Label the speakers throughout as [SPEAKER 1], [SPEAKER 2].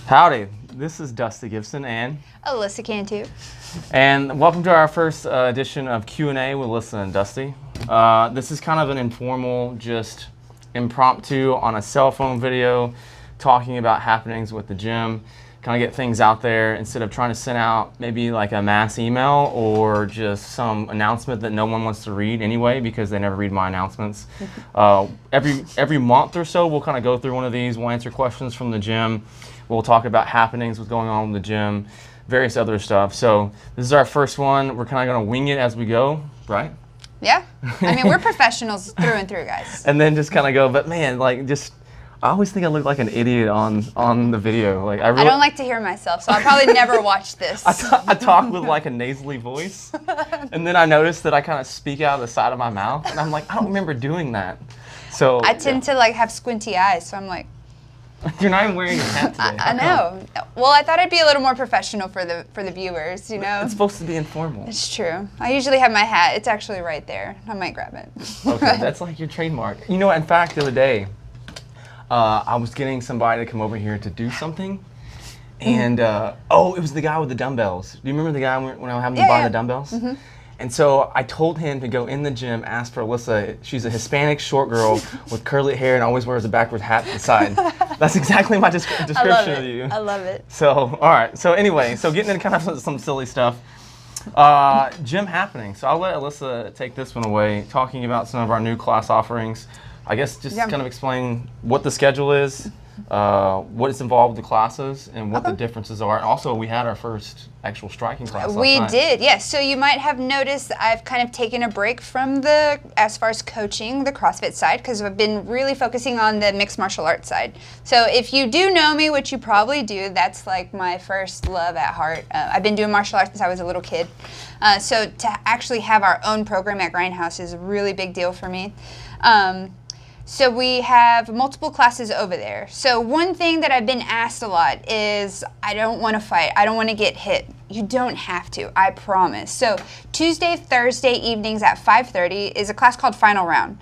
[SPEAKER 1] Howdy, this is Dusty Gibson and
[SPEAKER 2] Alyssa QandA.
[SPEAKER 1] And welcome to our first edition of Q&A with Alyssa and Dusty. This is kind of an informal, just impromptu on a cell phone video talking about happenings with the gym. Kind of get things out there instead of trying to send out maybe like a mass email or just some announcement that no one wants to read anyway because they never read my announcements. Every month or so we'll kind of go through one of these. We'll answer questions from the gym. We'll talk about happenings, what's going on in the gym, various other stuff. So this is our first one. We're kind of going to wing it as we go, right?
[SPEAKER 2] Yeah. I mean, we're professionals through and through, guys.
[SPEAKER 1] And then just kind of go, but man, like I always think I look like an idiot on the video. Like I
[SPEAKER 2] don't like to hear myself, so I'll probably never watch this.
[SPEAKER 1] I talk with like a nasally voice, and then I notice that I kind of speak out of the side of my mouth, and I'm like, I don't remember doing that. So
[SPEAKER 2] I tend to like have squinty eyes, so I'm like.
[SPEAKER 1] You're not even wearing a hat today.
[SPEAKER 2] I know. Well, I thought I'd be a little more professional for the viewers, you know.
[SPEAKER 1] It's supposed to be informal.
[SPEAKER 2] It's true. I usually have my hat. It's actually right there. I might grab it.
[SPEAKER 1] Okay, that's like your trademark. You know, in fact, the other day, I was getting somebody to come over here to do something, and it was the guy with the dumbbells. Do you remember the guy when I was having to buy the dumbbells? Mm-hmm. And so I told him to go in the gym, ask for Alyssa. She's a Hispanic short girl with curly hair and always wears a backwards hat to the side. That's exactly my description of you.
[SPEAKER 2] I love it.
[SPEAKER 1] So, all right. So anyway, getting into kind of some silly stuff. Gym happening. So I'll let Alyssa take this one away, talking about some of our new class offerings. I guess just kind of explain what the schedule is, what is involved with the classes, and what the differences are. And also, we had our first actual striking class last night.
[SPEAKER 2] We did, yes. So you might have noticed I've kind of taken a break from as far as coaching the CrossFit side, because I've been really focusing on the mixed martial arts side. So if you do know me, which you probably do, that's like my first love at heart. I've been doing martial arts since I was a little kid. So to actually have our own program at Grindhouse is a really big deal for me. So we have multiple classes over there. So one thing that I've been asked a lot is, I don't want to fight. I don't want to get hit. You don't have to, I promise. So Tuesday, Thursday evenings at 5:30 is a class called Final Round.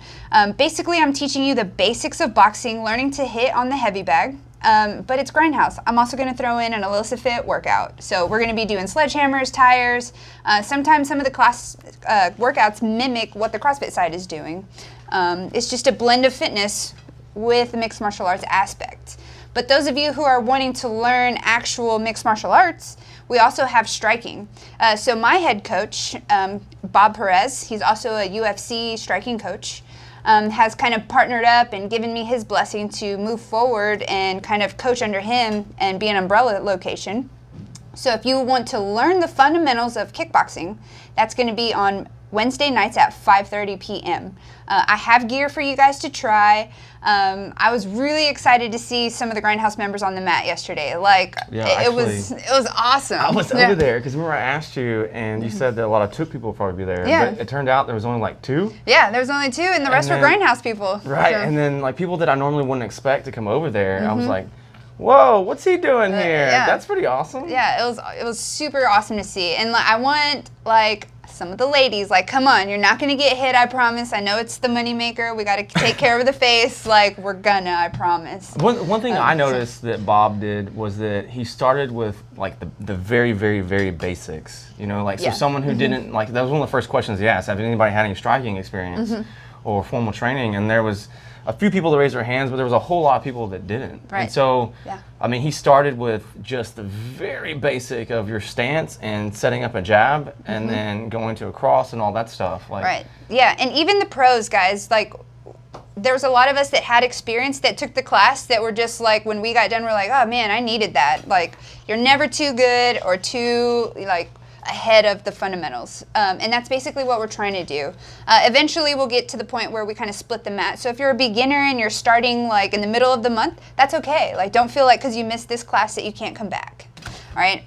[SPEAKER 2] Basically, I'm teaching you the basics of boxing, learning to hit on the heavy bag. But it's Grindhouse. I'm also going to throw in an Alyssa Fit workout. So we're going to be doing sledgehammers, tires. Sometimes some of the class workouts mimic what the CrossFit side is doing. It's just a blend of fitness with the mixed martial arts aspect. But those of you who are wanting to learn actual mixed martial arts, we also have striking. So my head coach, Bob Perez, he's also a UFC striking coach, has kind of partnered up and given me his blessing to move forward and kind of coach under him and be an umbrella location. So if you want to learn the fundamentals of kickboxing, that's going to be on Wednesday nights at 5:30 p.m. I have gear for you guys to try. I was really excited to see some of the Grindhouse members on the mat yesterday. It was awesome.
[SPEAKER 1] I was over there because remember I asked you and you said that a lot of Took people would probably be there.
[SPEAKER 2] Yeah.
[SPEAKER 1] But it turned out there was only like 2.
[SPEAKER 2] Yeah, there was only 2 and the rest were Grindhouse people.
[SPEAKER 1] Right,
[SPEAKER 2] So.
[SPEAKER 1] and then like people that I normally wouldn't expect to come over there, I was like, whoa, what's he doing here?
[SPEAKER 2] Yeah.
[SPEAKER 1] That's pretty awesome.
[SPEAKER 2] Yeah, it was super awesome to see. And I want some of the ladies, come on, you're not going to get hit, I promise. I know it's the moneymaker. We got to take care of the face. We're gonna, I promise.
[SPEAKER 1] One thing I noticed that Bob did was that he started with the very, very, very basics. You know, so someone who didn't, that was one of the first questions he asked. Have anybody had any striking experience or formal training? And there was a few people that raised their hands, but there was a whole lot of people that didn't.
[SPEAKER 2] Right.
[SPEAKER 1] And so, I mean, he started with just the very basic of your stance and setting up a jab and then going to a cross and all that stuff.
[SPEAKER 2] Right. Yeah, and even the pros, guys, there was a lot of us that had experience that took the class that were just when we got done, we're like, oh man, I needed that. You're never too good or too, ahead of the fundamentals. And that's basically what we're trying to do. Eventually we'll get to the point where we kind of split the mat. So if you're a beginner and you're starting in the middle of the month, that's okay. Don't feel because you missed this class that you can't come back. All right.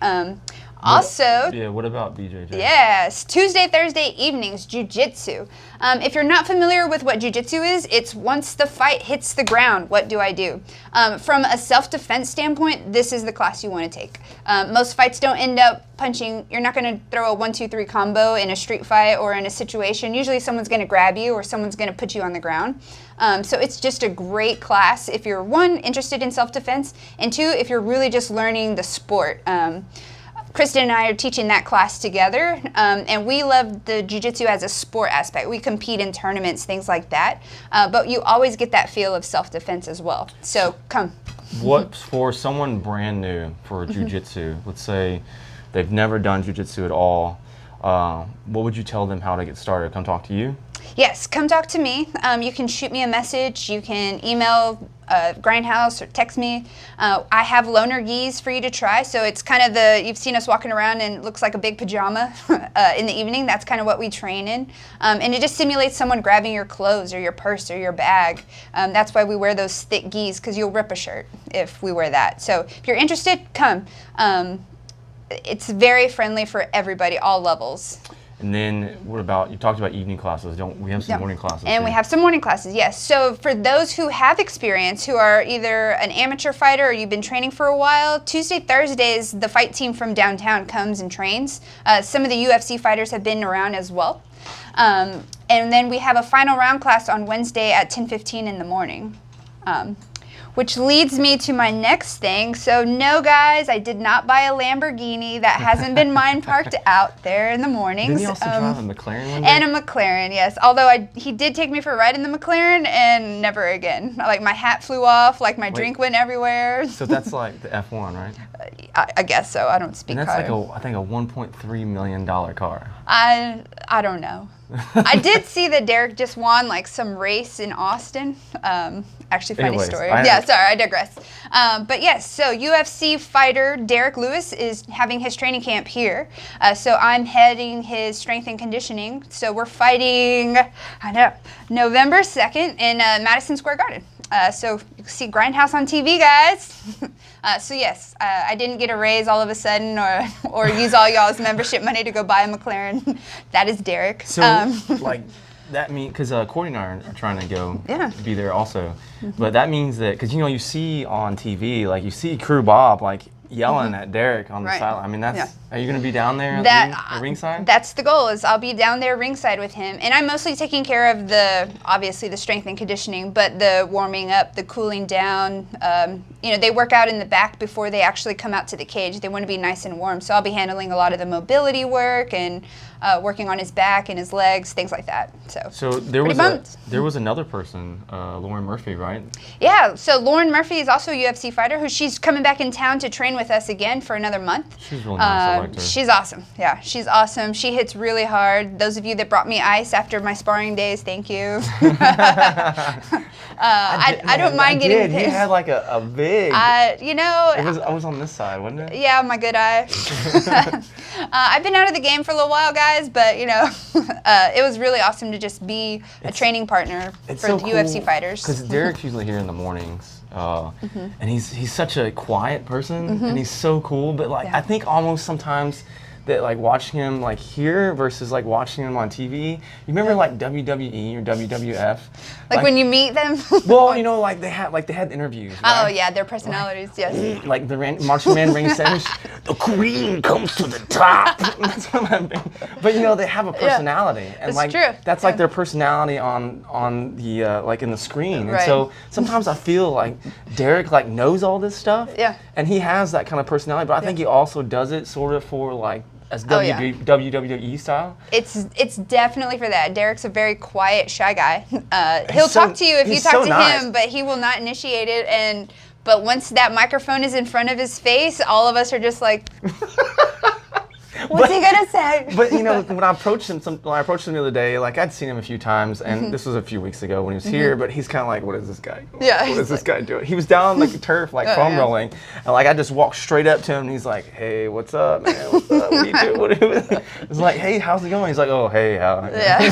[SPEAKER 2] Also,
[SPEAKER 1] yeah, what about BJJ?
[SPEAKER 2] yes, Tuesday, Thursday evenings, jiu-jitsu. If you're not familiar with what jiu-jitsu is, it's once the fight hits the ground, what do I do? From a self-defense standpoint, this is the class you want to take. Most fights don't end up punching. You're not going to throw a 1-2-3 combo in a street fight or in a situation. Usually someone's going to grab you or someone's going to put you on the ground. So it's just a great class if you're, one, interested in self-defense, and two, if you're really just learning the sport. Kristen and I are teaching that class together, and we love the jiu-jitsu as a sport aspect. We compete in tournaments, things like that, but you always get that feel of self-defense as well. So come.
[SPEAKER 1] What, for someone brand new for jiu-jitsu, let's say they've never done jiu-jitsu at all, what would you tell them how to get started? Come talk to you?
[SPEAKER 2] Yes, come talk to me. You can shoot me a message. You can email Grindhouse or text me. I have loaner gis for you to try. So it's kind of you've seen us walking around and it looks like a big pajama in the evening. That's kind of what we train in. And it just simulates someone grabbing your clothes or your purse or your bag. That's why we wear those thick gis, because you'll rip a shirt if we wear that. So if you're interested, come. It's very friendly for everybody, all levels.
[SPEAKER 1] And then what about, you talked about evening classes, we have some morning classes?
[SPEAKER 2] And we have some morning classes, yes. So for those who have experience, who are either an amateur fighter or you've been training for a while, Tuesday, Thursdays, the fight team from downtown comes and trains. Some of the UFC fighters have been around as well. And then we have a final round class on Wednesday at 10:15 in the morning. Which leads me to my next thing. So no, guys, I did not buy a Lamborghini. That hasn't been mine parked out there in the mornings.
[SPEAKER 1] Didn't you also drive a McLaren one day?
[SPEAKER 2] And a McLaren, yes. Although he did take me for a ride in the McLaren and never again. Like my hat flew off, like my drink went everywhere.
[SPEAKER 1] So that's like the F1, right?
[SPEAKER 2] I guess so. I don't speak
[SPEAKER 1] car.
[SPEAKER 2] car.
[SPEAKER 1] And that's like I think a $1.3 million car.
[SPEAKER 2] I don't know. I did see that Derek just won like some race in Austin. Actually, funny story. Yeah, sorry, I digress. But yes, so UFC fighter Derek Lewis is having his training camp here. So I'm heading his strength and conditioning. So we're fighting, November 2nd in Madison Square Garden. So you can see Grindhouse on TV, guys. So yes, I didn't get a raise all of a sudden or use all y'all's membership money to go buy a McLaren. That is Derek.
[SPEAKER 1] So like that means, because Courtney and I are trying to go be there also, but that means that, because you see on TV, like you see Crew Bob like yelling at Derek on the sideline. I mean, are you going to be down there at ringside? That's the goal, is I'll be down there ringside with him. And I'm mostly taking care of obviously the strength and conditioning, but the warming up, the cooling down. They work out in the back before they actually come out to the cage. They want to be nice and warm. So I'll be handling a lot of the mobility work and working on his back and his legs, things like that. So there was another person, Lauren Murphy, right? Yeah, so Lauren Murphy is also a UFC fighter she's coming back in town to train with us again for another month. She's really nice. I liked her. She's awesome. Yeah, she's awesome. She hits really hard. Those of you that brought me ice after my sparring days, thank you. I don't mind getting pissed. You had like a big. I was on this side, wasn't it? Yeah, my good eye. I've been out of the game for a little while, guys, but it was really awesome to just be a training partner for the UFC fighters. Because Derek's usually here in the mornings. And he's such a quiet person, and he's so cool. But I think almost sometimes that watching him here versus watching him on TV. You remember WWE or WWF? When you meet them? Well, they had interviews. Right? Oh yeah, their personalities. Yes. Like the Marching Man Randy Savage, the queen comes to the top. That's what I'm thinking. But they have a personality, and that's true. That's their personality on the in the screen. Right. And so sometimes I feel like Derek knows all this stuff. Yeah. And he has that kind of personality, but I think he also does it sort of for as WWE style? It's definitely for that. Derek's a very quiet, shy guy. He'll talk to you if you talk to him, but he will not initiate it. But once that microphone is in front of his face, all of us are just like, what's he gonna say? But when I approached him the other day, I'd seen him a few times, and this was a few weeks ago when he was here. But he's kind of like, what is this guy? Yeah. What is this guy doing? He was down the turf, foam rolling, and I just walked straight up to him, and he's like, hey, what's up, man? What's up? What are you doing? It's like, hey, how's it going? He's like, oh, hey, how? Yeah.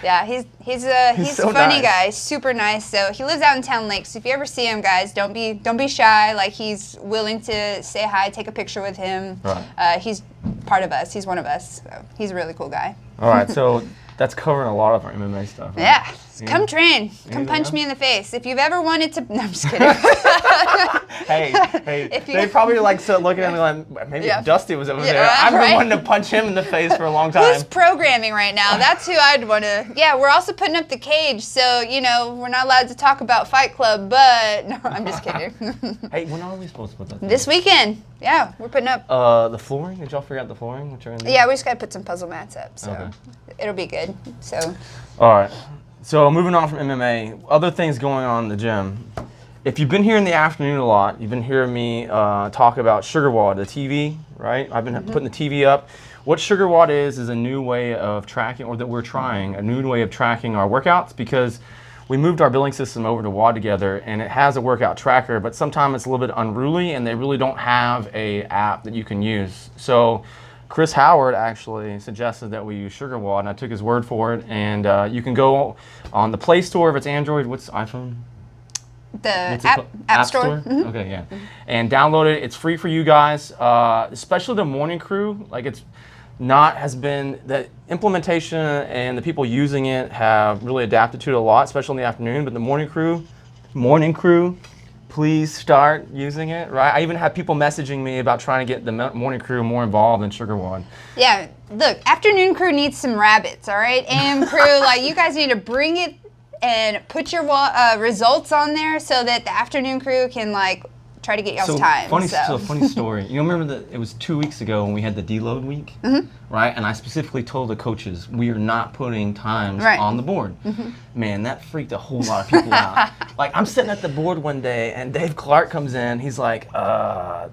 [SPEAKER 2] Yeah, he's a
[SPEAKER 1] so
[SPEAKER 2] funny
[SPEAKER 1] nice.
[SPEAKER 2] guy, super nice. So he lives out in Town Lake. So if you ever see him, guys, don't be shy. Like, he's willing to say hi, take a picture with him.
[SPEAKER 1] Right.
[SPEAKER 2] He's part of us. He's one of us. So he's a really cool guy.
[SPEAKER 1] All right, so that's covering a lot of our MMA stuff. Right?
[SPEAKER 2] Yeah, come train. Come punch
[SPEAKER 1] else?
[SPEAKER 2] me in the face. If you've ever wanted to, no, I'm just kidding.
[SPEAKER 1] Hey, they probably like so looking at me like maybe if Dusty was over there.
[SPEAKER 2] Yeah,
[SPEAKER 1] I've been
[SPEAKER 2] right?
[SPEAKER 1] wanting to punch him in the face for a long time.
[SPEAKER 2] Who's programming right now? That's who I'd want to. Yeah, we're also putting up the cage, so we're not allowed to talk about Fight Club. But no, I'm just kidding.
[SPEAKER 1] Hey, when are we supposed to put that?
[SPEAKER 2] This weekend. Yeah, we're putting up.
[SPEAKER 1] The flooring. Did y'all figure out the flooring? Which are in there?
[SPEAKER 2] Yeah, we just gotta put some puzzle mats up, so
[SPEAKER 1] Okay.
[SPEAKER 2] it'll be good. So.
[SPEAKER 1] All right. So moving on from MMA, other things going on in the gym. If you've been here in the afternoon a lot, you've been hearing me talk about SugarWOD, the TV, right? I've been putting the TV up. What SugarWOD is a new way of tracking, or that we're trying, a new way of tracking our workouts, because we moved our billing system over to WOD Together, and it has a workout tracker, but sometimes it's a little bit unruly, and they really don't have a app that you can use. So Chris Howard actually suggested that we use SugarWOD, and I took his word for it. And you can go on the Play Store if it's Android. What's iPhone?
[SPEAKER 2] The
[SPEAKER 1] What's it
[SPEAKER 2] app,
[SPEAKER 1] called?
[SPEAKER 2] app Store. Mm-hmm.
[SPEAKER 1] Okay, yeah. And download it. It's free for you guys, especially the morning crew. Like, the implementation and the people using it have really adapted to it a lot, especially in the afternoon. But the morning crew, please start using it, right? I even have people messaging me about trying to get the morning crew more involved in SugarWOD.
[SPEAKER 2] Yeah, look, afternoon crew needs some rabbits, all right? AM crew, like, you guys need to bring it and put your results on there so that the afternoon crew can, like, try to get y'all's time.
[SPEAKER 1] Funny story. You remember that it was 2 weeks ago when we had the deload week, right? And I specifically told the coaches we are not putting times on the board. Man, that freaked a whole lot of people out. Like, I'm sitting at the board one day and Dave Clark comes in. He's like,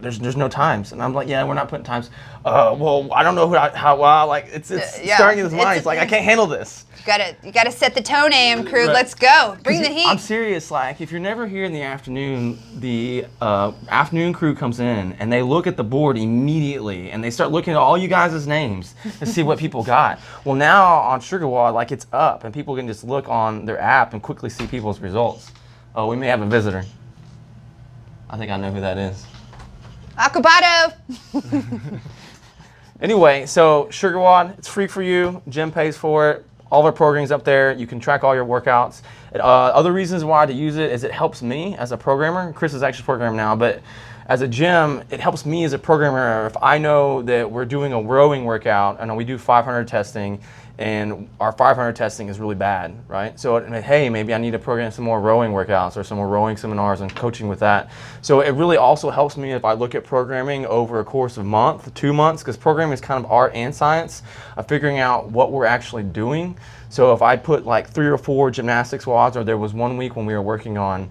[SPEAKER 1] "There's no times," and I'm like, "Yeah, we're not putting times." Well, I don't know how well. Like, it's starting in his mind. He's like, "I can't handle this."
[SPEAKER 2] You gotta set the tone, AM crew. Right. Let's go. Bring the heat.
[SPEAKER 1] I'm serious. Like, if you're never here in the afternoon, the afternoon crew comes in and they look at the board immediately and they start looking at all you guys' names to see what people got. Well, now on SugarWOD, like, it's up and people can just look on their app and quickly see people's results. Oh, we may have a visitor. I think I know who that is.
[SPEAKER 2] Acabado.
[SPEAKER 1] Anyway, so SugarWOD, it's free for you. Gym pays for it. All of our programming's up there. You can track all your workouts. Other reasons why to use it is it helps me as a programmer. Chris is actually a programmer now, but as a gym, it helps me as a programmer if I know that we're doing a rowing workout and we do 500 testing and our 500 testing is really bad, right? So, hey, maybe I need to program some more rowing workouts or some more rowing seminars and coaching with that. So it really also helps me if I look at programming over a course of a month, 2 months, because programming is kind of art and science of figuring out what we're actually doing. So if I put like 3 or 4 gymnastics WODs, or there was one week when we were working on,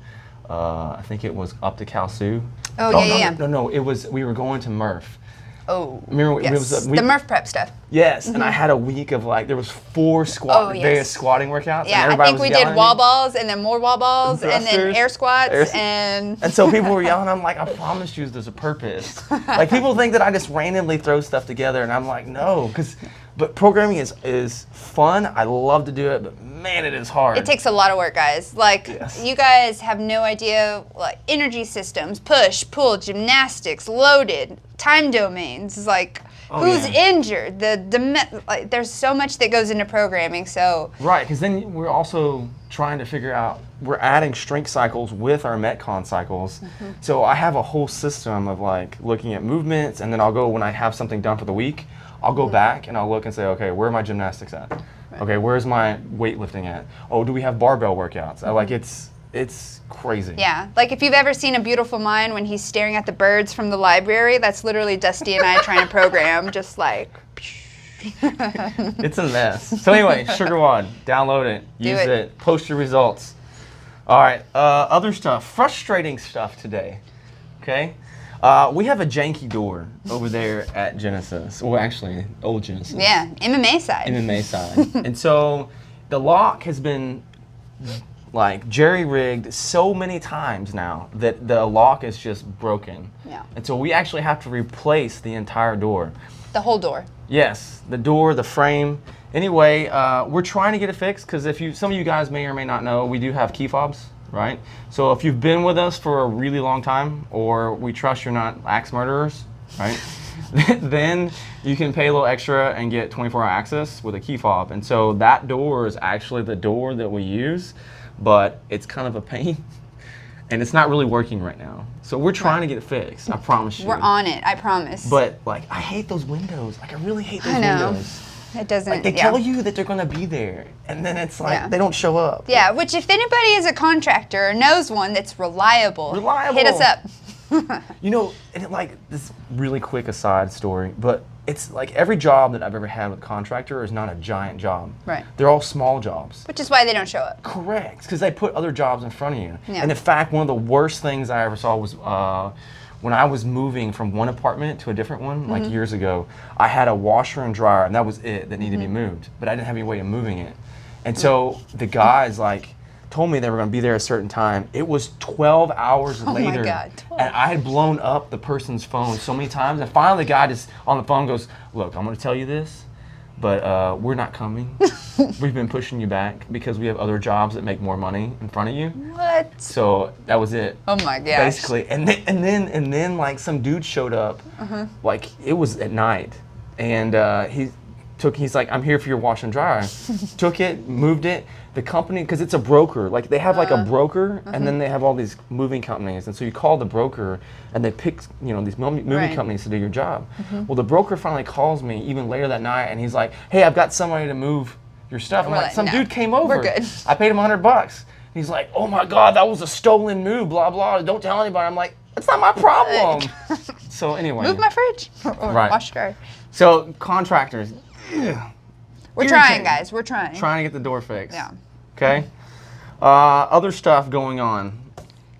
[SPEAKER 1] I think it was up to Kalsu. No, it was, we were going to Murph.
[SPEAKER 2] Oh,
[SPEAKER 1] remember,
[SPEAKER 2] yes.
[SPEAKER 1] It was a week,
[SPEAKER 2] the Murph prep stuff.
[SPEAKER 1] Yes, and I had a week of like, there was 4 various squatting workouts.
[SPEAKER 2] Yeah,
[SPEAKER 1] and
[SPEAKER 2] I think we did wall balls and then more wall balls and then air squats
[SPEAKER 1] and so people were yelling. I'm like, I promise you there's a purpose. Like, people think that I just randomly throw stuff together, and I'm like, no, but programming is fun. I love to do it, but man, it is hard.
[SPEAKER 2] It takes a lot of work, guys. Like, you guys have no idea, like, energy systems, push, pull, gymnastics, loaded, time domains, like, who's injured, like, there's so much that goes into programming, so.
[SPEAKER 1] Right, because then we're also trying to figure out, we're adding strength cycles with our Metcon cycles. So I have a whole system of, like, looking at movements, and then I'll go, when I have something done for the week, I'll go back and I'll look and say, okay, where are my gymnastics at? Right. Okay, where's my weightlifting at? Oh, do we have barbell workouts? Like, it's crazy.
[SPEAKER 2] Yeah, like, if you've ever seen A Beautiful Mind when he's staring at the birds from the library, that's literally Dusty and I trying to program, just like.
[SPEAKER 1] It's a mess. So anyway, SugarWOD, download it, use it, post your results. All right, other stuff, frustrating stuff today, okay? We have a janky door over there at Genesis. Well, actually, old Genesis.
[SPEAKER 2] Yeah, MMA side.
[SPEAKER 1] MMA side. And so the lock has been, like, jerry-rigged so many times now that the lock is just broken.
[SPEAKER 2] Yeah.
[SPEAKER 1] And so we actually have to replace the entire door.
[SPEAKER 2] The whole door.
[SPEAKER 1] Yes, the door, the frame. Anyway, we're trying to get it fixed because some of you guys may or may not know, we do have key fobs, right? So if you've been with us for a really long time, or we trust you're not axe murderers, right? Then you can pay a little extra and get 24-hour access with a key fob. And so that door is actually the door that we use, but it's kind of a pain. And it's not really working right now. So we're trying to get it fixed, I promise you.
[SPEAKER 2] We're on it, I promise.
[SPEAKER 1] But like, I hate those windows. Like, I really hate those
[SPEAKER 2] I know.
[SPEAKER 1] windows.
[SPEAKER 2] It doesn't.
[SPEAKER 1] Like, they tell you that they're gonna be there, and then it's like they don't show up.
[SPEAKER 2] Yeah, which if anybody is a contractor or knows one that's reliable, hit us up.
[SPEAKER 1] You know, and like this really quick aside story, but it's like every job that I've ever had with a contractor is not a giant job.
[SPEAKER 2] Right.
[SPEAKER 1] They're all small jobs.
[SPEAKER 2] Which is why they don't show up.
[SPEAKER 1] Correct, because they put other jobs in front of you.
[SPEAKER 2] Yeah.
[SPEAKER 1] And in fact, one of the worst things I ever saw was when I was moving from one apartment to a different one, like years ago. I had a washer and dryer, and that was it that needed to be moved, but I didn't have any way of moving it. And so the guys like told me they were going to be there a certain time. It was 12 hours later.
[SPEAKER 2] Oh my God, 12.
[SPEAKER 1] And I had blown up the person's phone so many times. And finally the guy just on the phone goes, look, I'm going to tell you this, but we're not coming. We've been pushing you back because we have other jobs that make more money in front of you.
[SPEAKER 2] What?
[SPEAKER 1] So that was it.
[SPEAKER 2] Oh my gosh.
[SPEAKER 1] Basically. And then like some dude showed up, like it was at night. And he's like, I'm here for your wash and dryer. Took it, moved it. The company, because it's a broker, like they have like a broker, and then they have all these moving companies, and so you call the broker, and they pick these moving companies to do your job. Well, the broker finally calls me even later that night, and he's like, "Hey, I've got somebody to move your stuff." I'm like, "Some dude came over.
[SPEAKER 2] We're good.
[SPEAKER 1] I paid him $100." He's like, "Oh my God, that was a stolen move. Blah blah. Don't tell anybody." I'm like, "It's not my problem." So anyway,
[SPEAKER 2] Move my fridge or wash dryer.
[SPEAKER 1] So contractors.
[SPEAKER 2] We're trying, guys. We're trying.
[SPEAKER 1] Trying to get the door fixed.
[SPEAKER 2] Yeah.
[SPEAKER 1] Okay. Other stuff going on.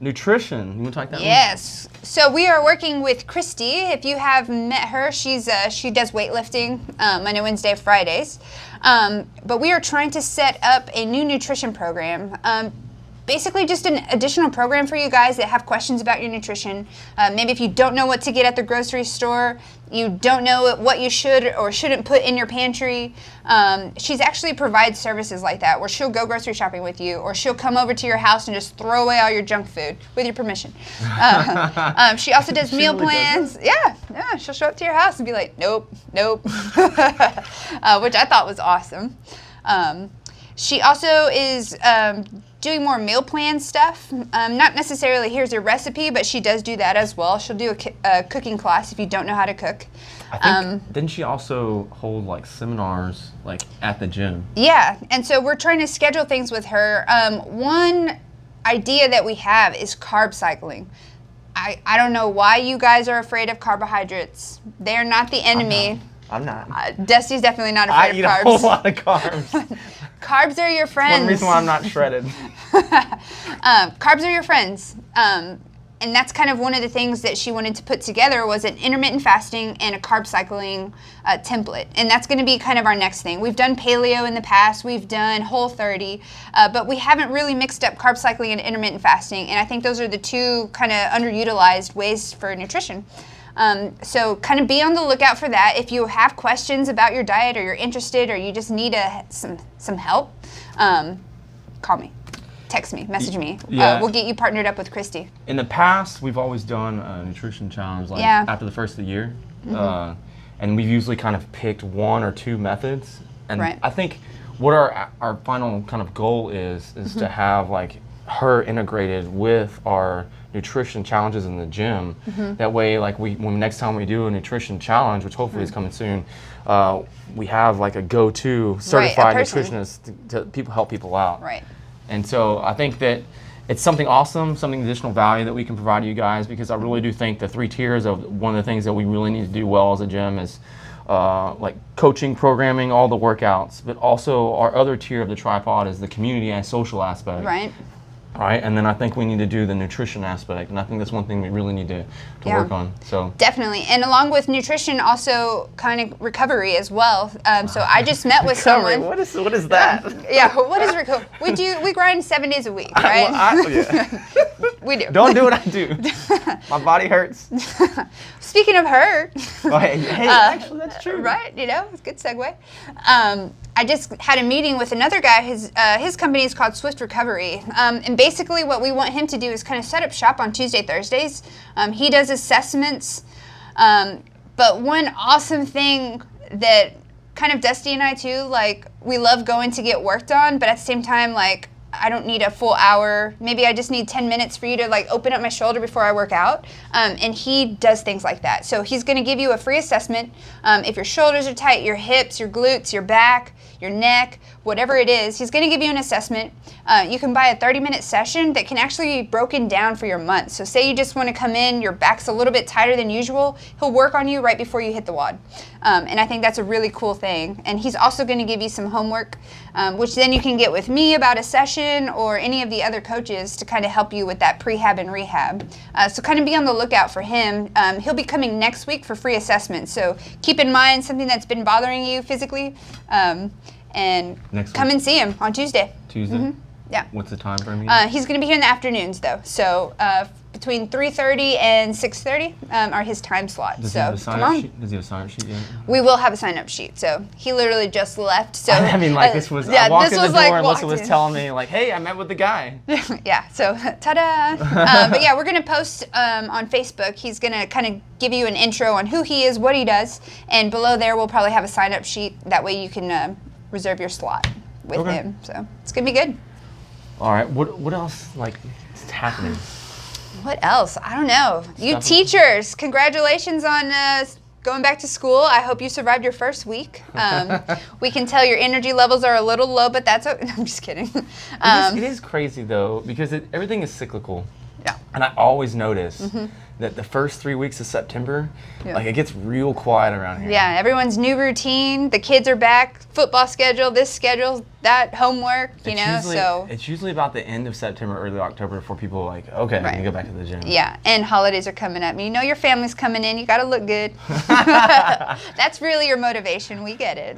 [SPEAKER 1] Nutrition. You want to talk that one?
[SPEAKER 2] Yes. So we are working with Christy. If you have met her, she does weightlifting Monday, Wednesday, Fridays. But we are trying to set up a new nutrition program. Basically just an additional program for you guys that have questions about your nutrition. Maybe if you don't know what to get at the grocery store, you don't know what you should or shouldn't put in your pantry. She's actually provides services like that, where she'll go grocery shopping with you, or she'll come over to your house and just throw away all your junk food with your permission. She also does meal plans. Yeah, she'll show up to your house and be like, nope, which I thought was awesome. She also is doing more meal plan stuff. Not necessarily here's a recipe, but she does do that as well. She'll do a cooking class if you don't know how to cook.
[SPEAKER 1] I think, didn't she also hold like seminars like at the gym?
[SPEAKER 2] Yeah, and so we're trying to schedule things with her. One idea that we have is carb cycling. I don't know why you guys are afraid of carbohydrates. They're not the enemy.
[SPEAKER 1] I'm not.
[SPEAKER 2] Dusty's definitely not afraid of carbs.
[SPEAKER 1] I eat a whole lot of carbs.
[SPEAKER 2] Carbs are your friends.
[SPEAKER 1] One reason why I'm not shredded.
[SPEAKER 2] Carbs are your friends. And that's kind of one of the things that she wanted to put together was an intermittent fasting and a carb cycling template. And that's going to be kind of our next thing. We've done paleo in the past. We've done Whole30. But we haven't really mixed up carb cycling and intermittent fasting. And I think those are the two kind of underutilized ways for nutrition. So kind of be on the lookout for that. If you have questions about your diet or you're interested or you just need some help, call me, text me, message me.
[SPEAKER 1] Yeah.
[SPEAKER 2] We'll get you partnered up with Christy.
[SPEAKER 1] In the past, we've always done a nutrition challenge like after the first of the year. And we've usually kind of picked one or two methods. And I think what our final kind of goal is to have like her integrated with our nutrition challenges in the gym. That way, like when next time we do a nutrition challenge, which hopefully is coming soon, we have like a go-to certified nutritionist to help people out.
[SPEAKER 2] Right.
[SPEAKER 1] And so I think that it's something awesome, something additional value that we can provide to you guys, because I really do think the 3 tiers of one of the things that we really need to do well as a gym is like coaching, programming, all the workouts, but also our other tier of the tripod is the community and social aspect.
[SPEAKER 2] Right.
[SPEAKER 1] Right, and then I think we need to do the nutrition aspect, and I think that's one thing we really need to work on. So
[SPEAKER 2] definitely, and along with nutrition, also kind of recovery as well. So I just met with someone.
[SPEAKER 1] What is that?
[SPEAKER 2] What is recovery? We grind 7 days a week, right?
[SPEAKER 1] Yeah.
[SPEAKER 2] We do.
[SPEAKER 1] Don't do what I do. My body hurts.
[SPEAKER 2] Speaking of hurt.
[SPEAKER 1] Oh, hey, actually, that's true.
[SPEAKER 2] Right, it's a good segue. I just had a meeting with another guy. His company is called Swift Recovery. And basically what we want him to do is kind of set up shop on Tuesday, Thursdays. He does assessments. But one awesome thing that kind of Dusty and I too, like, we love going to get worked on, but at the same time, like, I don't need a full hour. Maybe I just need 10 minutes for you to like open up my shoulder before I work out. And he does things like that. So he's going to give you a free assessment. If your shoulders are tight, your hips, your glutes, your back, your neck, whatever it is, he's going to give you an assessment. You can buy a 30-minute session that can actually be broken down for your month. So say you just want to come in, your back's a little bit tighter than usual, he'll work on you right before you hit the WOD. And I think that's a really cool thing. And he's also going to give you some homework, which then you can get with me about a session or any of the other coaches to kind of help you with that prehab and rehab. So kind of be on the lookout for him. He'll be coming next week for free assessments. So keep in mind something that's been bothering you physically, and come and see him on Tuesday.
[SPEAKER 1] Tuesday?
[SPEAKER 2] Mm-hmm. Yeah.
[SPEAKER 1] What's the time frame?
[SPEAKER 2] He's going to be here in the afternoons, though. So between 3:30 and 6:30 are his time slots.
[SPEAKER 1] Does
[SPEAKER 2] so
[SPEAKER 1] he have a sign-up sheet? Does he have a sign-up sheet yet?
[SPEAKER 2] We will have a sign-up sheet. So he literally just left. So
[SPEAKER 1] I mean, like this was. I walked in the door and Alyssa was
[SPEAKER 2] in.
[SPEAKER 1] telling me, like, "Hey, I met with the guy."
[SPEAKER 2] Yeah. So ta-da! But yeah, we're gonna post on Facebook. He's gonna kind of give you an intro on who he is, what he does, and below there we'll probably have a sign-up sheet. That way you can reserve your slot with him. So it's gonna be good.
[SPEAKER 1] All right. What else like is happening?
[SPEAKER 2] What else? I don't know. You teachers, congratulations on going back to school. I hope you survived your first week. We can tell your energy levels are a little low, but that's okay. I'm just kidding.
[SPEAKER 1] It is crazy though, because everything is cyclical.
[SPEAKER 2] Yeah.
[SPEAKER 1] And I always notice that the first 3 weeks of September, like it gets real quiet around here.
[SPEAKER 2] Yeah, everyone's new routine. The kids are back. Football schedule, this schedule, that homework. So
[SPEAKER 1] it's usually about the end of September, early October before people are like, okay, I'm gonna go back to the gym.
[SPEAKER 2] Yeah, and holidays are coming up. You know your family's coming in. You got to look good. That's really your motivation. We get it.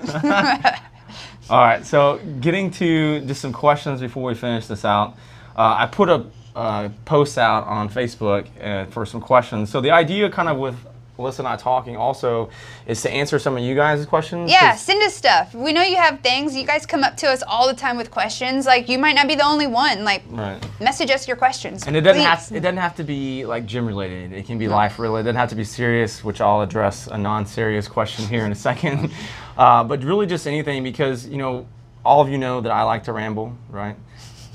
[SPEAKER 1] All right, so getting to just some questions before we finish this out. I put a post out on Facebook for some questions. So the idea kind of with Alyssa and I talking also is to answer some of you guys' questions.
[SPEAKER 2] Yeah, send us stuff. We know you have things. You guys come up to us all the time with questions. Like, you might not be the only one. Like, message us your questions.
[SPEAKER 1] And it doesn't have to be like gym related. It can be life related. It doesn't have to be serious, which I'll address a non-serious question here in a second. But really just anything, because all of you know that I like to ramble, right?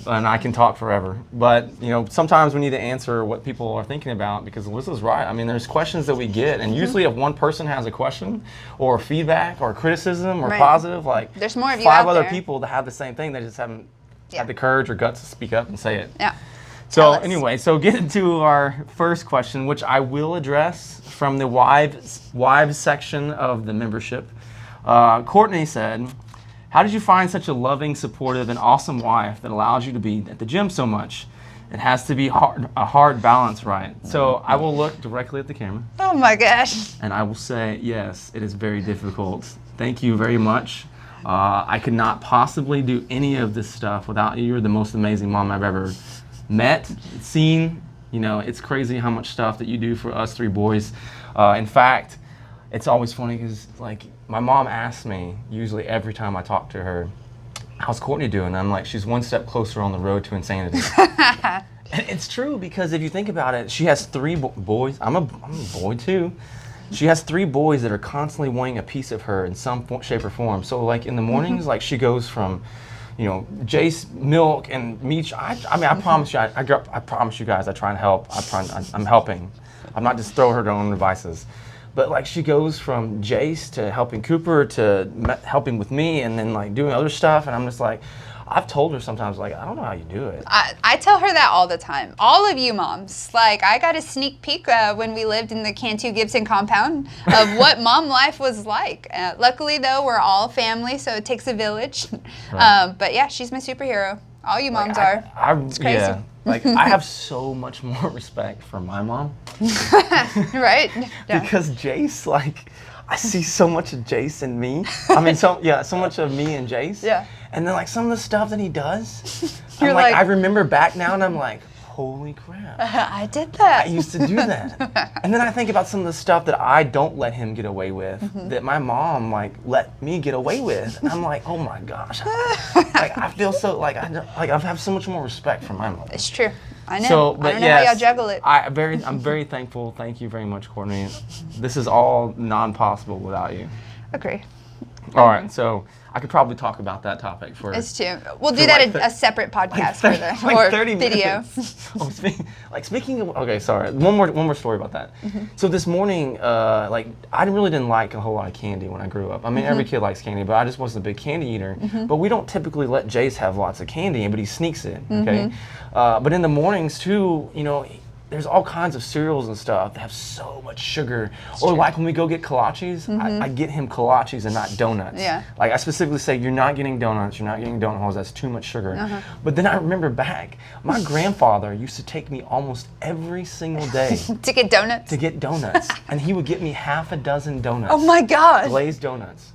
[SPEAKER 1] And I can talk forever, but sometimes we need to answer what people are thinking about, because Alyssa's right. I mean, there's questions that we get, and usually if one person has a question or feedback or criticism or positive, like
[SPEAKER 2] there's more of you
[SPEAKER 1] five
[SPEAKER 2] out
[SPEAKER 1] other
[SPEAKER 2] there.
[SPEAKER 1] people that have the same thing, they just haven't had the courage or guts to speak up and say it.
[SPEAKER 2] Yeah.
[SPEAKER 1] So anyway, so getting to our first question, which I will address from the wives section of the membership. Courtney said, "How did you find such a loving, supportive, and awesome wife that allows you to be at the gym so much? It has to be a hard balance, right?" So I will look directly at the camera.
[SPEAKER 2] Oh my gosh.
[SPEAKER 1] And I will say, yes, it is very difficult. Thank you very much. I could not possibly do any of this stuff without you. You're the most amazing mom I've ever met, seen. It's crazy how much stuff that you do for us three boys. In fact, it's always funny because, like, my mom asks me, usually every time I talk to her, "How's Courtney doing?" And I'm like, she's one step closer on the road to insanity. And it's true, because if you think about it, she has three boys. I'm a boy too. She has three boys that are constantly wanting a piece of her in some shape or form. So like in the mornings, like she goes from, Jace milk and meat. I promise you, I promise you guys, I try and help. I'm helping. I'm not just throwing her to her own devices. But like she goes from Jace to helping Cooper to helping with me, and then like doing other stuff, and I'm just like, I've told her sometimes, like, I don't know how you do it.
[SPEAKER 2] I tell her that all the time. All of you moms. Like, I got a sneak peek when we lived in the Cantu Gibson compound of what mom life was like. Luckily, though, we're all family, so it takes a village.
[SPEAKER 1] Right.
[SPEAKER 2] But yeah, she's my superhero. All you moms are. It's crazy.
[SPEAKER 1] Yeah. Like, I have so much more respect for my mom.
[SPEAKER 2] Right? Yeah.
[SPEAKER 1] Because Jace, like, I see so much of Jace in me. I mean, so much of me and Jace.
[SPEAKER 2] Yeah.
[SPEAKER 1] And then, like, some of the stuff that he does,
[SPEAKER 2] You're
[SPEAKER 1] I remember back now, and I'm like, holy crap.
[SPEAKER 2] I did that.
[SPEAKER 1] I used to do that. And then I think about some of the stuff that I don't let him get away with, that my mom like let me get away with. And I'm like, oh my gosh. Like I feel so like I have so much more respect for my mother.
[SPEAKER 2] It's true. I know.
[SPEAKER 1] So, but
[SPEAKER 2] I don't know how y'all juggle it.
[SPEAKER 1] I'm very thankful. Thank you very much, Courtney. This is all non-possible without you.
[SPEAKER 2] Agree.
[SPEAKER 1] All right, so I could probably talk about that topic for.
[SPEAKER 2] It's too. We'll do that a separate podcast for the or
[SPEAKER 1] 30
[SPEAKER 2] video.
[SPEAKER 1] Oh, speaking of, okay, sorry. One more story about that. So this morning, like I really didn't like a whole lot of candy when I grew up. I mean, every kid likes candy, but I just wasn't a big candy eater. But we don't typically let Jace have lots of candy, but he sneaks it. Okay, but in the mornings too, you know. There's all kinds of cereals and stuff that have so much sugar. Or like when we go get kolaches, I get him kolaches and not donuts.
[SPEAKER 2] Yeah.
[SPEAKER 1] Like I specifically say, you're not getting donuts, you're not getting donut holes, that's too much sugar. But then I remember back, my grandfather used to take me almost every single day
[SPEAKER 2] To get donuts?
[SPEAKER 1] to get donuts. And he would get me half a dozen donuts.
[SPEAKER 2] Oh my God.
[SPEAKER 1] Glazed donuts.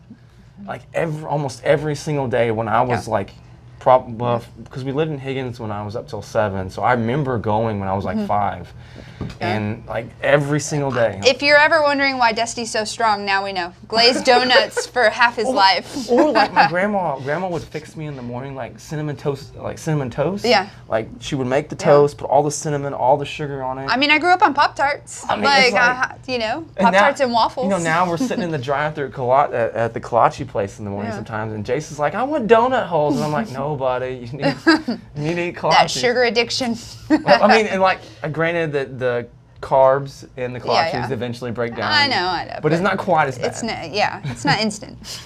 [SPEAKER 1] Like almost every single day when I was like, because we lived in Higgins when I was up till 7, so I remember going when I was like 5, and like every single day.
[SPEAKER 2] If you're ever wondering why Dusty's so strong, now we know. Glazed donuts for half his life.
[SPEAKER 1] Or like my grandma would fix me in the morning like cinnamon toast.
[SPEAKER 2] Yeah.
[SPEAKER 1] Like she would make the toast, put all the cinnamon, all the sugar on it.
[SPEAKER 2] I mean, I grew up on Pop-Tarts.
[SPEAKER 1] I mean,
[SPEAKER 2] you know, Pop-Tarts and waffles.
[SPEAKER 1] You know, now we're sitting in the drive-thru at the kolache place in the morning sometimes, and Jason's like, I want donut holes, and I'm like, no, buddy, you need to eat kolaches.
[SPEAKER 2] That sugar addiction.
[SPEAKER 1] Well, I mean, and like, granted that the carbs in the kolaches eventually break down.
[SPEAKER 2] I know.
[SPEAKER 1] But it's not quite as bad.
[SPEAKER 2] It's not instant.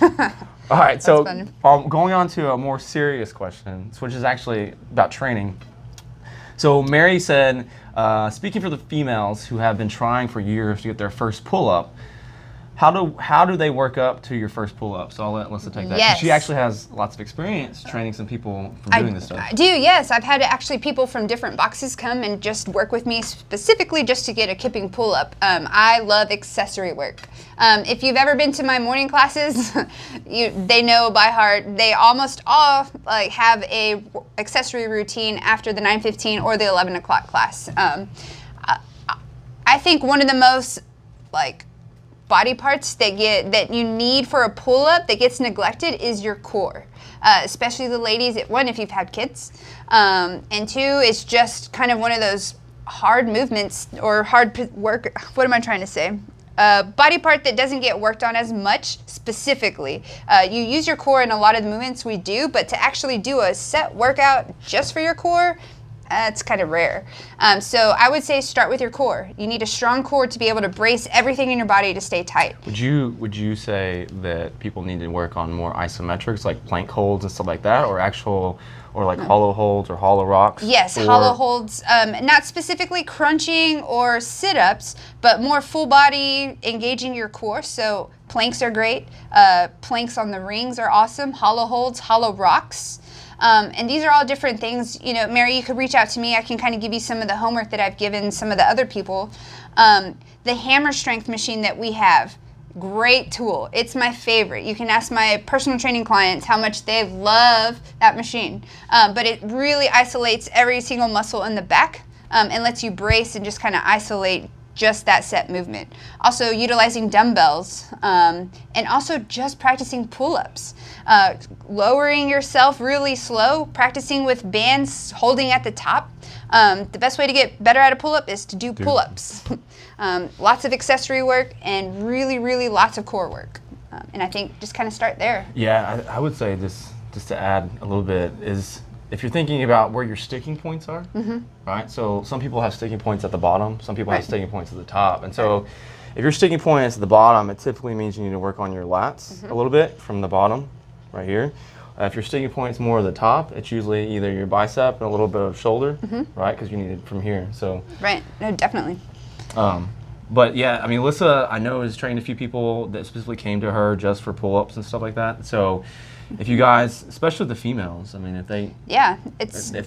[SPEAKER 1] All right, so
[SPEAKER 2] funny.
[SPEAKER 1] Going on to a more serious question, which is actually about training. So Mary said, speaking for the females who have been trying for years to get their first pull-up, how do they work up to your first pull-up? So I'll let Alyssa take that.
[SPEAKER 2] Yes.
[SPEAKER 1] She actually has lots of experience training some people from doing this stuff.
[SPEAKER 2] I do, yes. I've had actually people from different boxes come and just work with me specifically just to get a kipping pull-up. I love accessory work. If you've ever been to my morning classes, they know by heart. They almost all have a accessory routine after the 9:15 or the 11 o'clock class. I think one of the most body parts that you need for a pull-up that gets neglected is your core, especially the ladies. One, if you've had kids, and two, it's just kind of one of those hard movements or hard work. What am I trying to say? Body part that doesn't get worked on as much specifically. You use your core in a lot of the movements we do, but to actually do a set workout just for your core, it's kind of rare. So I would say start with your core. You need a strong core to be able to brace everything in your body to stay tight.
[SPEAKER 1] Would you say that people need to work on more isometrics, like plank holds and stuff like that, or hollow holds or hollow rocks?
[SPEAKER 2] Yes, hollow holds, not specifically crunching or sit-ups, but more full body engaging your core. So planks are great. Planks on the rings are awesome. Hollow holds, hollow rocks. And these are all different things. You know, Mary, you could reach out to me. I can kind of give you some of the homework that I've given some of the other people. The hammer strength machine that we have, great tool. It's my favorite. You can ask my personal training clients how much they love that machine. But it really isolates every single muscle in the back and lets you brace and just kind of isolate just that set movement. Also utilizing dumbbells and also just practicing pull-ups. Lowering yourself really slow, practicing with bands holding at the top. The best way to get better at a pull-up is to do pull-ups. Lots of accessory work and really, really lots of core work. And I think just kind of start there.
[SPEAKER 1] Yeah, I would say just to add a little bit is if you're thinking about where your sticking points are, right? So some people have sticking points at the bottom, some people have sticking points at the top. And so if your sticking point is at the bottom, it typically means you need to work on your lats a little bit from the bottom, right here. If your sticking point is more at the top, it's usually either your bicep and a little bit of shoulder, right? Because you need it from here. So
[SPEAKER 2] right, no, definitely.
[SPEAKER 1] But yeah, I mean, Alyssa, I know, has trained a few people that specifically came to her just for pull-ups and stuff like that. So if you guys, especially the females, I mean, if they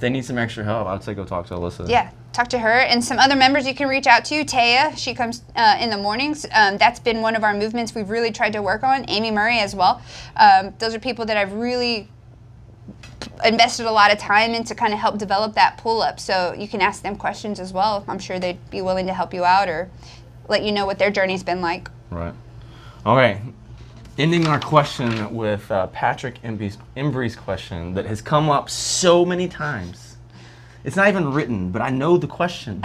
[SPEAKER 1] need some extra help, I would say go talk to Alyssa.
[SPEAKER 2] Yeah, talk to her and some other members you can reach out to. Taya, she comes in the mornings. That's been one of our movements we've really tried to work on. Amy Murray as well. Those are people that I've really invested a lot of time in to kind of help develop that pull-up. So you can ask them questions as well. I'm sure they'd be willing to help you out or let you know what their journey's been like.
[SPEAKER 1] Right. Okay. Ending our question with Patrick Embry's question that has come up so many times. It's not even written, but I know the question.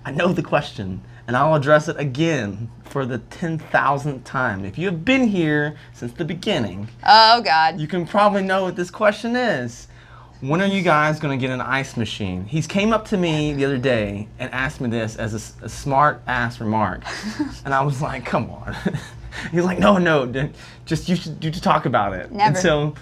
[SPEAKER 1] I know the question, and I'll address it again for the 10,000th time. If you have been here since the beginning,
[SPEAKER 2] oh God,
[SPEAKER 1] you can probably know what this question is. When are you guys going to get an ice machine? He's came up to me the other day and asked me this as a smart ass remark, and I was like, "Come on." He's like, "No, just you should talk about it."
[SPEAKER 2] Never.
[SPEAKER 1] And so,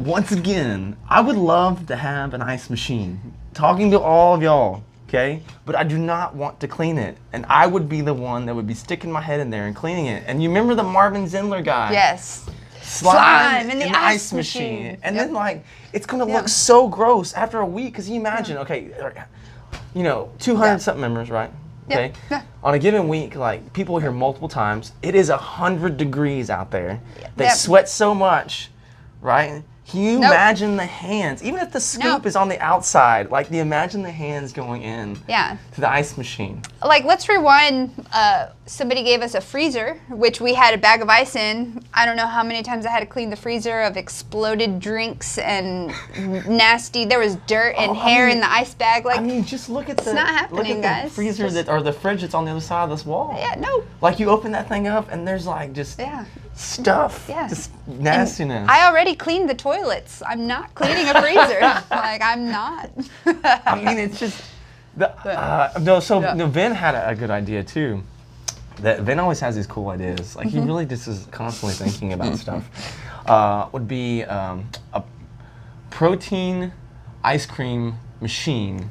[SPEAKER 1] once again, I would love to have an ice machine. Talking to all of y'all, okay? But I do not want to clean it, and I would be the one that would be sticking my head in there and cleaning it. And you remember the Marvin Zindler guy?
[SPEAKER 2] Yes.
[SPEAKER 1] Slime in the ice machine. And then like, it's gonna look so gross after a week, because you imagine, okay, 200 something members, right? Okay.
[SPEAKER 2] Yeah.
[SPEAKER 1] On a given week, like people here multiple times, it is 100 degrees out there. They sweat so much, right? Can you imagine the hands, even if the scoop is on the outside, like imagine the hands going in to the ice machine.
[SPEAKER 2] Like, let's rewind. Somebody gave us a freezer, which we had a bag of ice in. I don't know how many times I had to clean the freezer of exploded drinks and nasty. There was dirt and hair in the ice bag. Like,
[SPEAKER 1] I mean, just look at the
[SPEAKER 2] not happening, guys.
[SPEAKER 1] Freezer or the fridge that's on the other side of this wall.
[SPEAKER 2] Yeah, no.
[SPEAKER 1] Like you open that thing up and there's like just stuff, just nastiness.
[SPEAKER 2] And I already cleaned the toilets. I'm not cleaning a freezer. Like, I'm not.
[SPEAKER 1] I mean, it's just Vin had a good idea too. That Vin always has these cool ideas. Like he really just is constantly thinking about stuff. Would be a protein ice cream machine,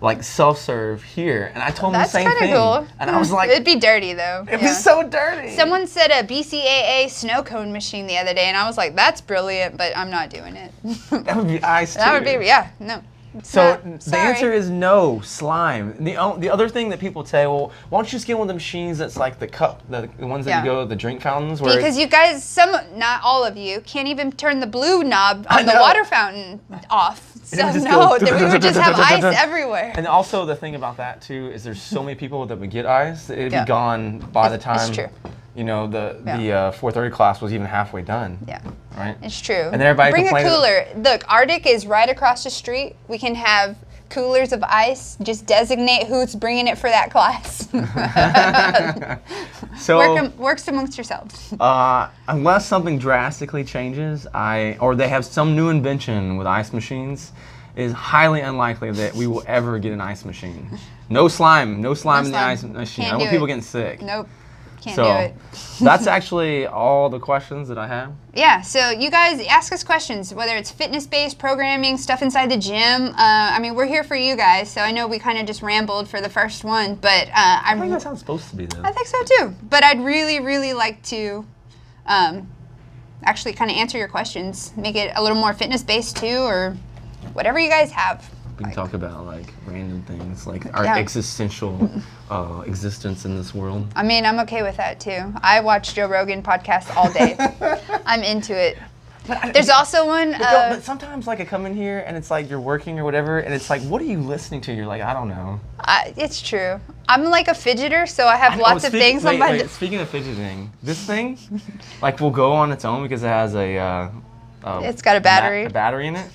[SPEAKER 1] like self-serve here, and I told him the same thing. That's kind of cool. And I was like,
[SPEAKER 2] it'd be dirty though.
[SPEAKER 1] It'd be so dirty.
[SPEAKER 2] Someone said a BCAA snow cone machine the other day, and I was like, that's brilliant, but I'm not doing it.
[SPEAKER 1] That would be ice too.
[SPEAKER 2] That would be, no.
[SPEAKER 1] So the answer is no, slime. The other thing that people say, well, why don't you just get one of the machines that's like the cup, the ones that you go, the drink fountains? Where
[SPEAKER 2] because you guys, not all of you, can't even turn the blue knob on the water fountain off. So no, we would just have ice everywhere.
[SPEAKER 1] And also the thing about that too is there's so many people that would get ice, it'd be gone by the time.
[SPEAKER 2] It's true.
[SPEAKER 1] You know, the 4:30 class was even halfway done.
[SPEAKER 2] Yeah.
[SPEAKER 1] Right?
[SPEAKER 2] It's true.
[SPEAKER 1] And then everybody
[SPEAKER 2] bring a cooler. Look, Arctic is right across the street. We can have coolers of ice. Just designate who's bringing it for that class.
[SPEAKER 1] So
[SPEAKER 2] works amongst yourselves.
[SPEAKER 1] Unless something drastically changes, or they have some new invention with ice machines, it is highly unlikely that we will ever get an ice machine. No slime in the ice machine. I don't want people getting sick.
[SPEAKER 2] Nope. Can't do it.
[SPEAKER 1] That's actually all the questions that I have.
[SPEAKER 2] Yeah, so you guys ask us questions, whether it's fitness-based, programming, stuff inside the gym. I mean, we're here for you guys, so I know we kind of just rambled for the first one, but
[SPEAKER 1] I think that's how it's supposed to be, though.
[SPEAKER 2] I think so, too. But I'd really, really like to actually kind of answer your questions, make it a little more fitness-based, too, or whatever you guys have.
[SPEAKER 1] We can talk about like random things, like our existential existence in this world.
[SPEAKER 2] I mean, I'm okay with that too. I watch Joe Rogan podcast all day. I'm into it. There's also one.
[SPEAKER 1] But sometimes, like, I come in here and it's like you're working or whatever, and it's like, what are you listening to? You're like, I don't know.
[SPEAKER 2] It's true. I'm like a fidgeter, so I have lots of things on my.
[SPEAKER 1] Speaking of fidgeting, this thing, like, will go on its own because it has a.
[SPEAKER 2] It's got a battery.
[SPEAKER 1] A battery in it.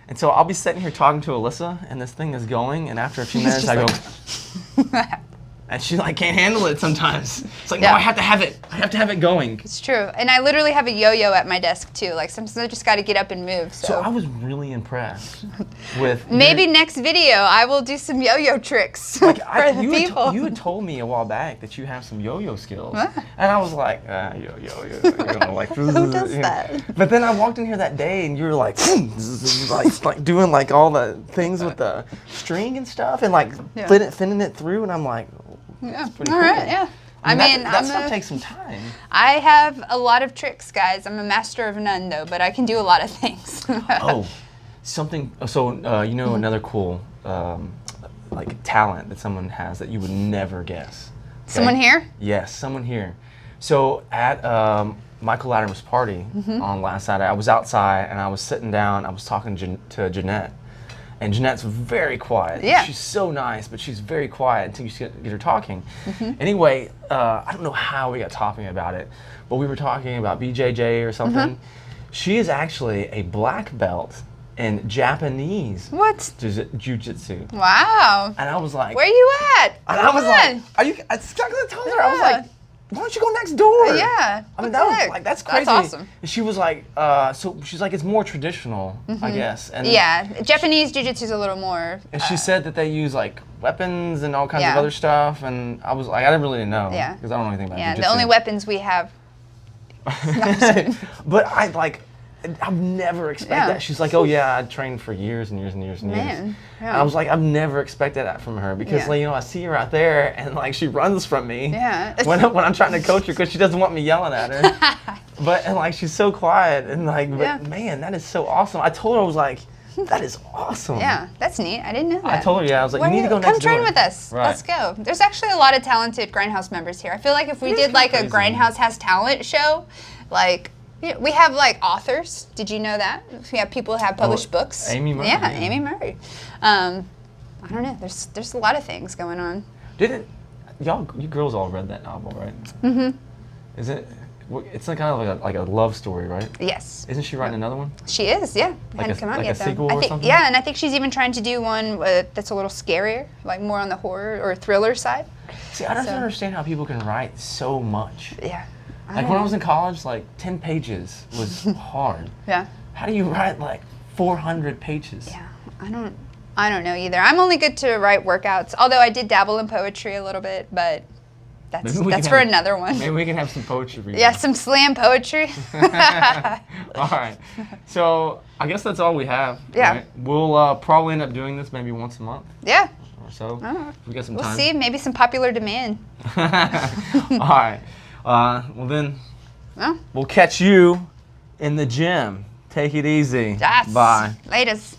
[SPEAKER 1] And so I'll be sitting here talking to Alyssa, and this thing is going, and after a few minutes I go, and she like can't handle it sometimes. It's like, no, I have to have it. I have to have it going.
[SPEAKER 2] It's true. And I literally have a yo-yo at my desk too. Like sometimes I just got to get up and move.
[SPEAKER 1] So I was really impressed with.
[SPEAKER 2] Maybe next video I will do some yo-yo tricks for the people.
[SPEAKER 1] You had told me a while back that you have some yo-yo skills, and I was like, yo-yo, like
[SPEAKER 2] who does that?
[SPEAKER 1] But then I walked in here that day, and you were like, like doing like all the things with the string and stuff, and like thinning it through, and I'm like.
[SPEAKER 2] Yeah.
[SPEAKER 1] Pretty
[SPEAKER 2] all
[SPEAKER 1] cool.
[SPEAKER 2] right. Yeah. I mean,
[SPEAKER 1] that stuff takes some time.
[SPEAKER 2] I have a lot of tricks, guys. I'm a master of none, though, but I can do a lot of things.
[SPEAKER 1] Something. So another cool like talent that someone has that you would never guess. Okay?
[SPEAKER 2] Someone here?
[SPEAKER 1] Yes, someone here. So at Michael Latimer's party on last Saturday. I was outside and I was sitting down. I was talking to Jeanette. And Jeanette's very quiet.
[SPEAKER 2] Yeah.
[SPEAKER 1] She's so nice, but she's very quiet until you get her talking. Anyway, I don't know how we got talking about it, but we were talking about BJJ or something. She is actually a black belt in Japanese jiu-jitsu.
[SPEAKER 2] Wow.
[SPEAKER 1] And I was like,
[SPEAKER 2] where you at?
[SPEAKER 1] And I was like, are you? I was gonna tell her. I was like, why don't you go next door?
[SPEAKER 2] Yeah.
[SPEAKER 1] I mean, that was like, that's crazy.
[SPEAKER 2] That's awesome.
[SPEAKER 1] And she was like, so she's like, it's more traditional, I guess. And
[SPEAKER 2] yeah, Japanese jiu-jitsu is a little more.
[SPEAKER 1] And she said that they use like weapons and all kinds of other stuff, and I was like, I didn't really know.
[SPEAKER 2] Yeah.
[SPEAKER 1] Because I don't know anything about
[SPEAKER 2] Yeah,
[SPEAKER 1] jiu-jitsu.
[SPEAKER 2] the only weapons we have.
[SPEAKER 1] But I've never expected that. She's like, oh yeah, I trained for years and years and years and years.
[SPEAKER 2] Man, yeah.
[SPEAKER 1] And I was like, I've never expected that from her because, like, you know, I see her out there and like she runs from me.
[SPEAKER 2] Yeah.
[SPEAKER 1] when I'm trying to coach her because she doesn't want me yelling at her. And like she's so quiet and like, but man, that is so awesome. I told her, I was like, that is awesome.
[SPEAKER 2] Yeah, that's neat. I didn't know that.
[SPEAKER 1] I told her, I was like, you need to go next door.
[SPEAKER 2] Come train with us.
[SPEAKER 1] Right.
[SPEAKER 2] Let's go. There's actually a lot of talented Grindhouse members here. I feel like if we did like a Grindhouse Has Talent show, like, we have like authors. Did you know that? We have people who have published books.
[SPEAKER 1] Amy Murray.
[SPEAKER 2] Yeah, Amy Murray. I don't know. There's a lot of things going on.
[SPEAKER 1] You girls all read that novel, right? Is it? It's like kind of like a love story, right?
[SPEAKER 2] Yes.
[SPEAKER 1] Isn't she writing another one?
[SPEAKER 2] She is, yeah.
[SPEAKER 1] Like
[SPEAKER 2] Hadn't come out
[SPEAKER 1] like
[SPEAKER 2] yet,
[SPEAKER 1] a sequel
[SPEAKER 2] though.
[SPEAKER 1] or something?
[SPEAKER 2] Yeah, and I think she's even trying to do one that's a little scarier, like more on the horror or thriller side.
[SPEAKER 1] See, I don't understand how people can write so much.
[SPEAKER 2] Yeah.
[SPEAKER 1] Like when I was in college, like 10 pages was hard.
[SPEAKER 2] Yeah.
[SPEAKER 1] How do you write like 400 pages?
[SPEAKER 2] Yeah, I don't know either. I'm only good to write workouts, although I did dabble in poetry a little bit, but that's for another one.
[SPEAKER 1] Maybe we can have some poetry reading.
[SPEAKER 2] Yeah, some slam poetry.
[SPEAKER 1] All right. So I guess that's all we have.
[SPEAKER 2] Yeah.
[SPEAKER 1] Right? We'll probably end up doing this maybe once a month
[SPEAKER 2] Yeah.
[SPEAKER 1] or so. If we got some
[SPEAKER 2] We'll
[SPEAKER 1] time.
[SPEAKER 2] see. Maybe some popular demand.
[SPEAKER 1] All right. Well then,
[SPEAKER 2] Well,
[SPEAKER 1] we'll catch you in the gym. Take it easy.
[SPEAKER 2] yes.
[SPEAKER 1] Bye.
[SPEAKER 2] Latest.